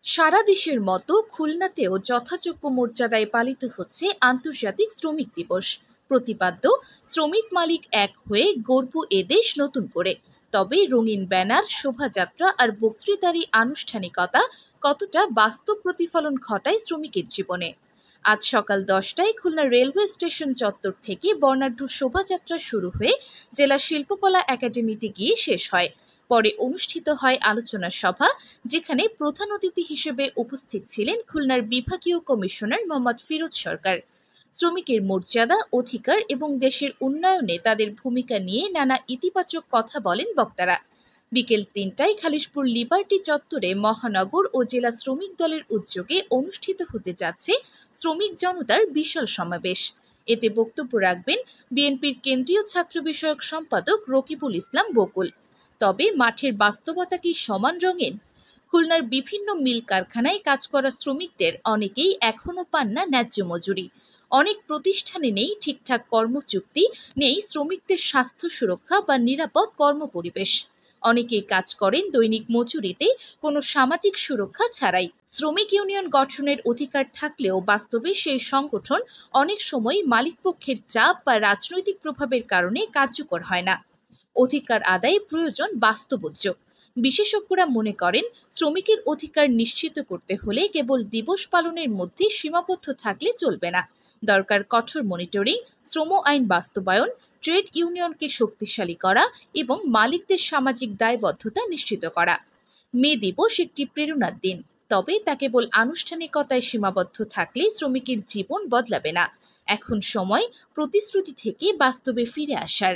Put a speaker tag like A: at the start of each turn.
A: সারা দেশের মতো খুলনাতেও যথাযোগ্য মর্যাদায় পালিত হচ্ছে আন্তর্জাতিক শ্রমিক দিবস। প্রতিপাদ্য শ্রমিক মালিক এক হয়ে গর্ব এদেশ নতুন করে। তবে রঙিন ব্যানার, শোভাযাত্রা আর বক্তৃতারই আনুষ্ঠানিকতা কতটা বাস্তব প্রতিফলন ঘটায় শ্রমিকের জীবনে? আজ সকাল 10টায় খুলনা রেলওয়ে স্টেশন চত্বর থেকে বর্ণাঢ্য শোভাযাত্রা শুরু হয়ে জেলা শিল্পকলা একাডেমিতে গিয়ে শেষ হয়। পরে অনুষ্ঠিত হয় আলোচনা সভা, যেখানে প্রধান অতিথি হিসেবে উপস্থিত ছিলেন খুলনার বিভাগীয় কমিশনার মোহাম্মদ ফিরোজ সরকার। শ্রমিকের মর্যাদা, অধিকার এবং দেশের উন্নয়নে তাদের ভূমিকা নিয়ে নানা ইতিবাচক কথা বলেন বক্তারা। বিকেল 3টায় খালিশপুর লিবার্টি চত্বরে মহানগর ও জেলা শ্রমিক দলের উদ্যোগে অনুষ্ঠিত হতে যাচ্ছে শ্রমিক জনতার বিশাল সমাবেশ। এতে বক্তব্য রাখবেন বিএনপির কেন্দ্রীয় ছাত্র বিষয়ক সম্পাদক রকিবুল ইসলাম বকুল। তবে মাঠের বাস্তবতা কি সমান রঙিন? খুলনার বিভিন্ন মিল কারখানায় কাজ করা শ্রমিকদের অনেকেই এখনো পান না ন্যায্য মজুরি। অনেক প্রতিষ্ঠানে নেই ঠিকঠাক কর্মচুক্তি, নেই শ্রমিকদের স্বাস্থ্য সুরক্ষা বা নিরাপদ কর্মপরিবেশ। অনেকেই কাজ করেন দৈনিক মজুরিতে, কোনো সামাজিক সুরক্ষা ছাড়াই। শ্রমিক ইউনিয়ন গঠনের অধিকার থাকলেও বাস্তবে সেই সংগঠন অনেক সময় মালিকপক্ষের চাপ বা রাজনৈতিক প্রভাবের কারণে কার্যকর হয় না। অধিকার আদায়ে প্রয়োজন বাস্তব উদ্যোগ। বিশেষজ্ঞরা মনে করেন, শ্রমিকের অধিকার নিশ্চিত করতে হলে কেবল দিবস পালনের মধ্যে সীমাবদ্ধ থাকলে চলবে না। দরকার কঠোর মনিটরিং, শ্রম আইন বাস্তবায়ন, ট্রেড ইউনিয়নকে শক্তিশালী করা এবং মালিকদের সামাজিক দায়বদ্ধতা নিশ্চিত করা। মে দিবস একটি প্রেরণার দিন, তবে তা কেবল আনুষ্ঠানিকতায় সীমাবদ্ধ থাকলে শ্রমিকের জীবন বদলাবে না। এখন সময় প্রতিশ্রুতি থেকে বাস্তবে ফিরে আসার।